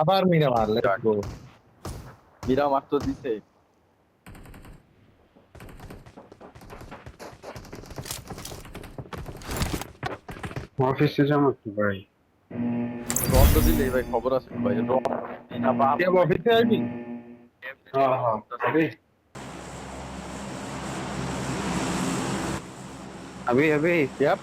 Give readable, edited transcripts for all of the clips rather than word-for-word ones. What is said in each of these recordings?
আবার মিরামার, লেটস যাক, গো। মিরামার তো দিছে। অফিসে যাবো তো ভাই। রন্ড দিলে ভাই খবর আছে তো ভাই, রন্ড দিনা বাপ কে ভাই। অফিসে আইবি? এমনি হ্যাঁ হ্যাঁ করতেছে। अभी अभी अभी ইয়াপ।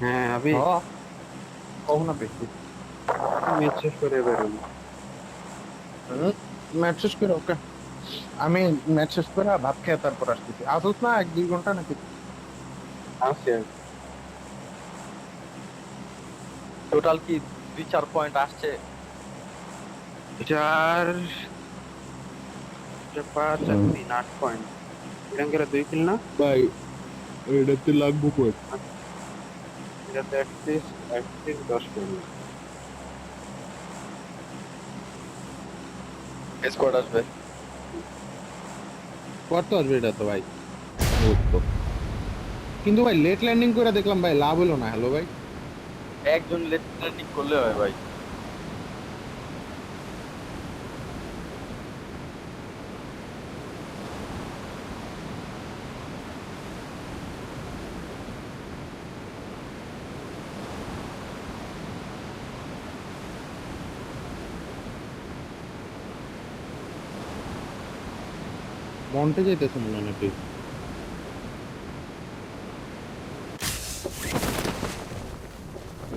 হ্যাঁ अभी হ, কখন আপনি? ম্যাচ শেষ করে বেরোবো। ম্যাচ শেষ করে ওকে। আমি ম্যাচ শেষ করে ভাত খেয়ে তারপর আসতেছি। আসুস না 1-2 ঘন্টা নাকি? আছে টোটাল কি 2-4 পয়েন্ট আসছে? 4 5 আর 3 8 পয়েন্ট। এরকম 2 কিল না? ভাই এটাতে লাগবো কই? এটাতে অ্যাটলিস্ট 10 পয়েন্ট। স্কোয়াড আসবে। কত আসবে এটা তো ভাই? ও তো। কিন্তু ভাই লেট ল্যান্ডিং করে দেখলাম ভাই, লাভ হলো না। হ্যালো ভাই। একজন লেট ল্যান্ডিং করলে হয় ভাই। মন্টে যাইতেছে মনে হয় নাকি?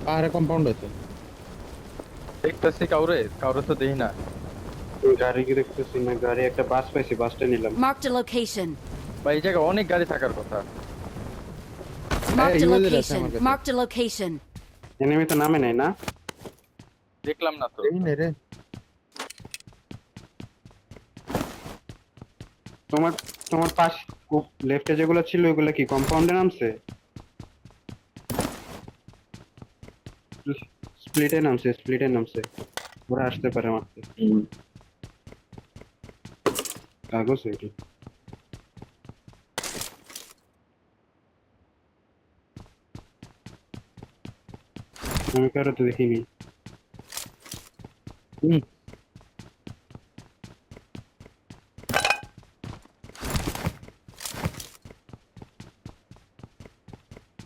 পাহাড়ে কম্পাউন্ড আছে। দেখতেছি কাউরে কাউরে তো দেখি না। গাড়ি কি দেখতেছি না, গাড়ি একটা বাস পাইছি, বাসটা নিলাম। Marked a location. ভাই এই জায়গায় অনেক গাড়ি থাকার কথা। Marked a ইউএজের আছে আমার location. কাছে। Marked a location. এনিমি তো নামে নাই না? দেখলাম না তো। এই নে রে। তোমার তোমার পাশ লেফটে যেগুলো ছিল ওগুলো কি কম্পাউন্ডে নামছে? স্প্লিটে নামছে। ওরা আসতে পারে মারতে। কাগজ এটা। আমি কারো তো দেখিনি। হুম।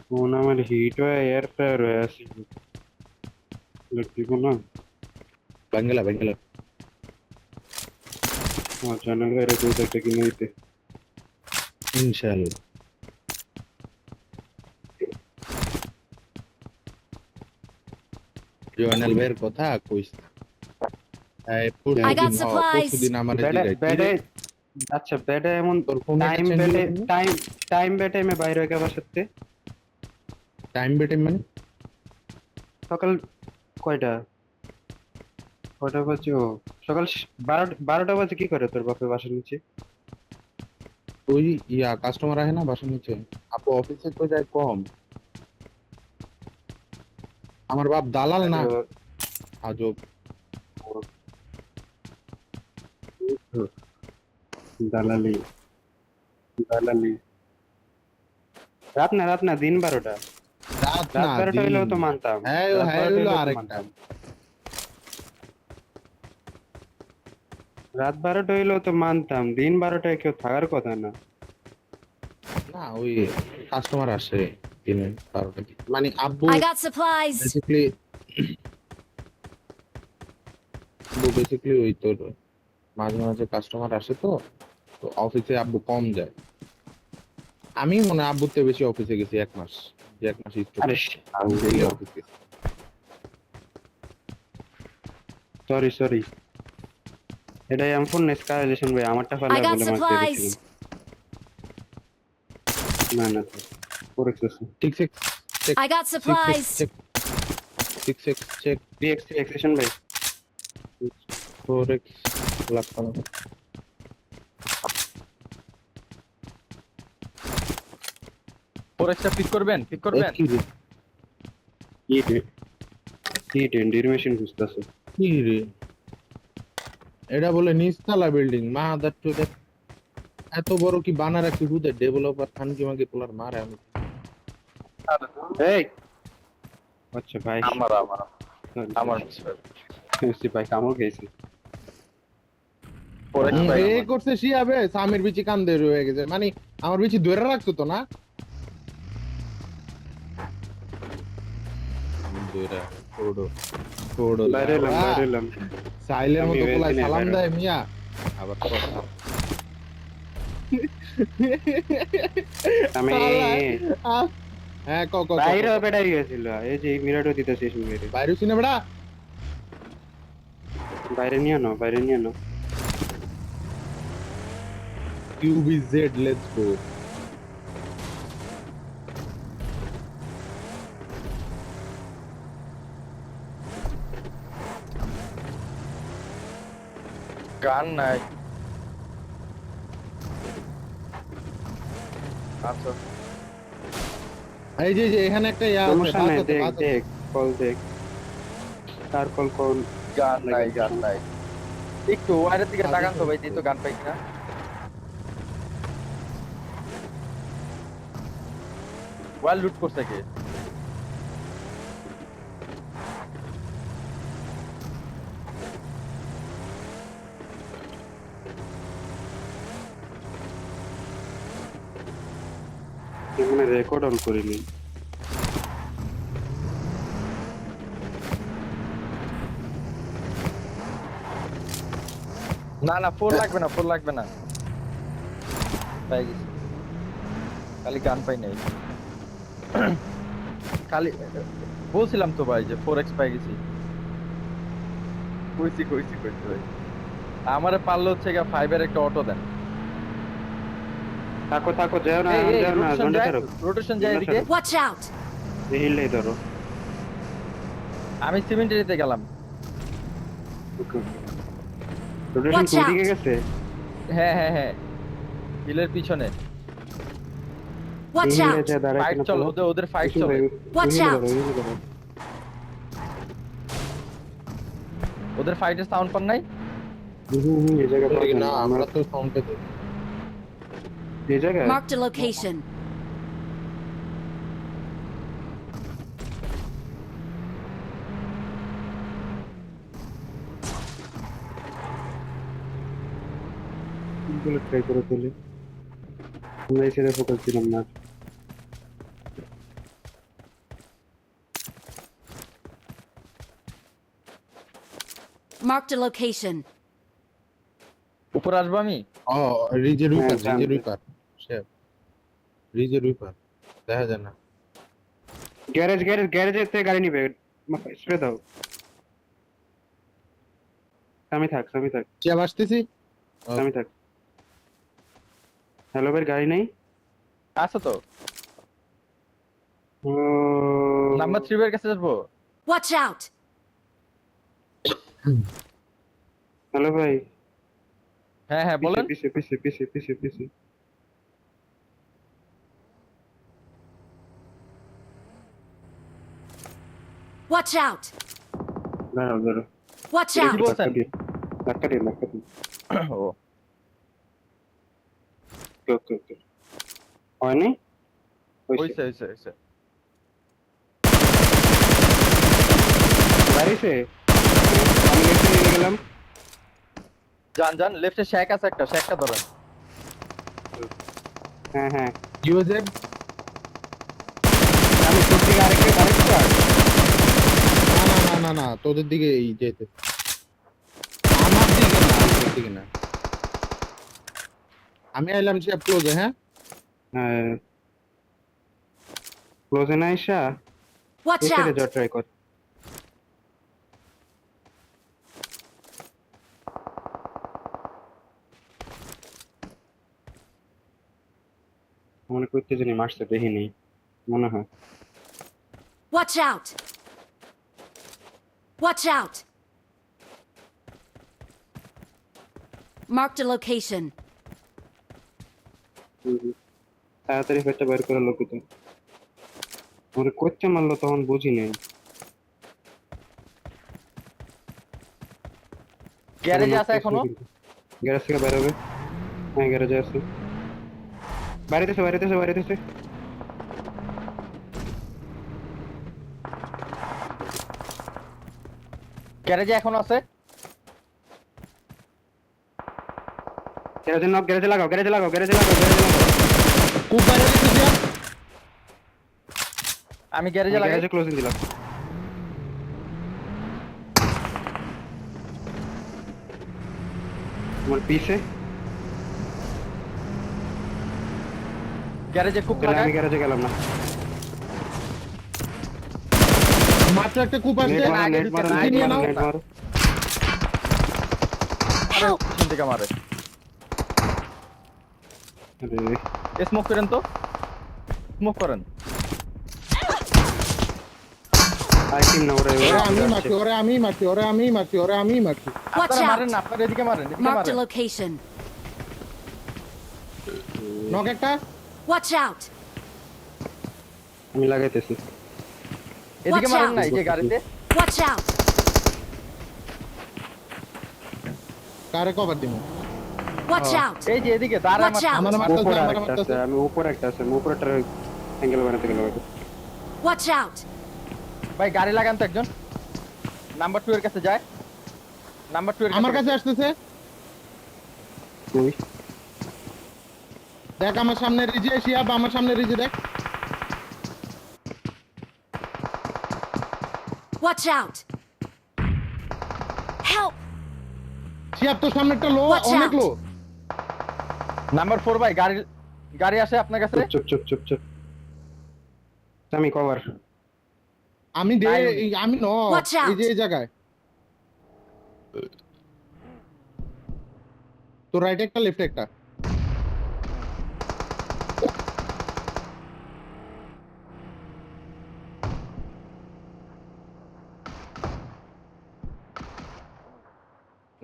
ফোন আমার হিট হয়ে এয়ার ফায়ার হয়ে আছে। দিব না। বাঙ্গালা বাঙ্গালা। আমার চ্যানেল বাইরে দুটো একটা কিনে দিতে। ইনশাআল্লাহ। জয়নাল ভাইয়ের কথা কইস না। এই I got পরশু supplies. দিন আমার ব্যাডে জিগাই ব্যাডে আচ্ছা ব্যাডে এমন তোর ফোন এটা টাইম চেঞ্জ ব্যাডে হলো কেন? টাইম ব্যাডে আমি বাইরে হয়ে গেবার সাথে টাইম বেটে মানে? সকাল কয়টা কয়টা বাজে? ও সকাল 12টা বাজে কি করে তোর বাপের বাসার নিচে? ওই কাস্টমার আহে না বাসার নিচে। আপু অফিসে তো যায় কম। আমার বাপ দালাল না। আজব। দালালি দালালি। রাত না দিন 12টা। রাত রাত না 12টা দিন। হইলেও তো মানতাম। হ্যাঁ রাত হ্যাঁ 12টা হইলো হইলেও তো আরেকটা। মানতাম। রাত 12টা হইলেও তো মানতাম, দিন 12টায় কেউ থাকার কথা না। না ওই কাস্টমার আসে দিনে 12টা দিকে। মানে আব্বু I got supplies. বেসিক্যালি ওই তোর মাঝে মাঝে কাস্টমার আসে তো। তো অফিসে আব্বু কম যায়। আমি মনে হয় আব্বুর থেকে বেশি অফিসে গেছি 1 মাস। যে 1 মাস স্টপ আরে আমি ডেইলি অফিস গেছি। সরি এটা এমন এসকালেশন ভাই, আমারটা ফেলা I got বলে মার্ক দিয়ে দিছিলাম। supplies. না করেছিস ঠিক ঠিক check I got six supplies. Check six x check 3x এক্সেশন ভাই। 4x লাগতো না। ফোরেক্সটা পিক করবেন পিক করবেন। কি রে? কি টেন্ডির মেশিন বুঝতেছে। কি রে? এটা বলে নিচতলা বিল্ডিং মাদার চোদ। এত বড় কি বানা রাখি হুদে ডেভেলপার খান কি মাগে পোলার মারে আমি। এই আচ্ছা ভাই আমার আমার sorry, আমার sorry. সিপাই কামড় খেয়েছে। Forex ভাই এই করছে শিয়াবে সামের বিচি কান্দে রয়ে গেছে মানে আমার বিচি ধরে রাখছো তো না ধরে কোডো কোডো বাইরে এলাম সাইলের আমি মতো পোলায় ওইখানে সালাম বাইরে। দেয় মিয়া আবার কথা আমি হ্যাঁ ক ক বাইরে বেড়াই গেছিল, এই যে মিরাটো দিতেছিস মেরে। বাইরে শুনে বেড়া বাইরে নিয়ে নাও QBZ let's go গান নাই। আচ্ছা এই যে এখানে একটা ইয়া আছে সমস্যা বাস নেই, আছে, বাস আছে। দেখ কল দেখ, তার কল কোন গান নাই। একটু ওয়ারের দিকে তাকান তো ভাই, তো গান পাই কিনা। ওয়াল লুট করছে কে? এখানে রেকর্ড অন করিনি। না ফোর লাগবে না পাই গেছি, খালি গান পাই নাই। খালি বলছিলাম তো ভাই যে 4x পাই গেছি। কইছি ভাই আমারে পারলে হচ্ছে গিয়া 5 এর একটা অটো দেন। থাকো যাও না জন্ডা ধরো, রোটেশন যায় এদিকে। Watch out! হিললেই ধরো। আমি সিমেন্টারিতে গেলাম। রোটেশন Watch কোন out! দিকে গেছে? হ্যাঁ হিলের পিছনে Watch হিলে out! যা দাঁড়ায় ফাইট কিনা চল, তো। ওদের ফাইট চলে, Watch out! ওদের ফাইটের সাউন্ড পান নাই। এই জায়গা এই না আমরা তো সাউন্ডে এই জায়গা Marked a location. গুলো ট্রাই করে তুলি। আমরা এই সাইডে ফোকাস দিলাম না। Marked a location. উপরে আসবো আমি। ও রিজে রুইপার হ্যাঁ, সে রিজে রুইপার দেখা যায় না গ্যারেজে থেকে গাড়ি নিবে, স্প্রে দাও। আমি থাক চিয়া আসতেছি আমি থাক। হ্যালো ভাই, গাড়ি নেই। আছে তো, ও নাম্বার 3 এর কাছে যাবো। Watch out! হ্যালো ভাই, হ্যাঁ বলেন। পিছে Watch out! দাঁড়াও Watch কি out! বলছেন? ধাক্কা দিন ও ওকে হয়নি হইছে বাড়িতে আমি লেফটে নিয়ে গেলাম। যান লেফটে শেক আছে একটা, শেকটা ধরেন। হ্যাঁ ইউজেড আমি তোর দিকে আরেকটা না তোদের দিকে এই যেতে আমার দিকে না আমি আইলাম সে ক্লোজে হ্যাঁ ক্লোজে না আইসা Watch এখানে out! যা ট্রাই কর। মনে করতে জানি মারছে, দেখি নেই মনে হয়। Watch out! Watch out! Marked a location. তাড়াতাড়ি ফেটটা বের করে লোক তো মনে করতে মারলো তখন বুঝি নেই। গ্যারেজে আছে এখনো। গ্যারেজ থেকে বের হবে। হ্যাঁ গ্যারেজে আছে, বাড়িতেছে। গ্যারেজে এখন আছে। গ্যারেজে নক, গ্যারেজে লাগাও, গ্যারেজে লাগাও, গ্যারেজে লাগাও, গ্যারেজে লাগাও। খুব বাইরে দিতে দিয়া আমি গ্যারেজে লাগাই। গ্যারেজে ক্লোজিং দিলাম। তোমার পিছে গ্যারেজে খুব তাহলে লাগাই। আমি গ্যারেজে গেলাম না। মাত্র একটা কূপ নেট আসছে মারো, নেট মারো, নেট নিয়ে মারো, নাও। নেট মারো। আরে পিছন থেকে মারে। আরে স্মোক করেন তো, স্মোক করেন। আই টিম না, ওরা ওরে ওরা আমি আসছে। মারছি, ওরে আমি মারছি, ওরে আমি মারছি, ওরে আমি মারছি। Watch আপনারা out! মারেন না, আপনারা এদিকে মারেন, এদিকে Marked a মারেন। location. নক একটা। Watch out! আমি লাগাইতেছি। এদিকে Watch মারেন out! না, এই যে গাড়িতে। Watch out! কারে কভার দিব? Watch out! এই যে এদিকে দাঁড়ায় Watch out! আমার মারতেছে, উপরে আমার আরেকটা আছে, মারতেছে। আমি উপরে একটা আছে, আমি উপরেটার অ্যাঙ্গেল বানাতে গেলাম। Watch out! ভাই গাড়ি লাগান তো একজন। নাম্বার 2 এর কাছে যায়। নাম্বার 2 এর আমার কাছে আসতেছে। ওই দেখ আমার সামনে রিজে, শিয়াব আমার সামনে রিজে দেখ। Watch out! Help! শিয়াব তোর সামনে একটা লো, Watch অনেক out! লো। নাম্বার 4 ভাই গাড়ি, গাড়ি আসে আপনার কাছে। চুপ চুপ চুপ চুপ। আমি কভার। আমি দে নাই। আমি ন Watch out! এই যে এই জায়গায়। তো রাইট একটা লেফট একটা।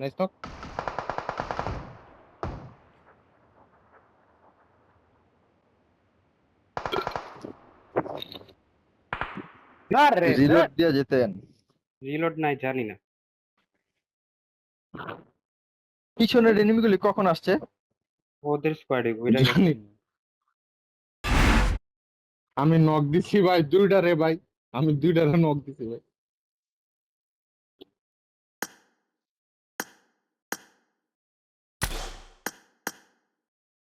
Nice knock. আরে রিলোড দিয়ে যেতেন। রিলোড নাই, জানি না। পিছনের এনিমিগুলি কখন আসছে? ওদের স্কোয়াডে ওইটা জানি না। আমি নক দিছি ভাই দুইটা রে ভাই, আমি দুইটা নক দিছি ভাই।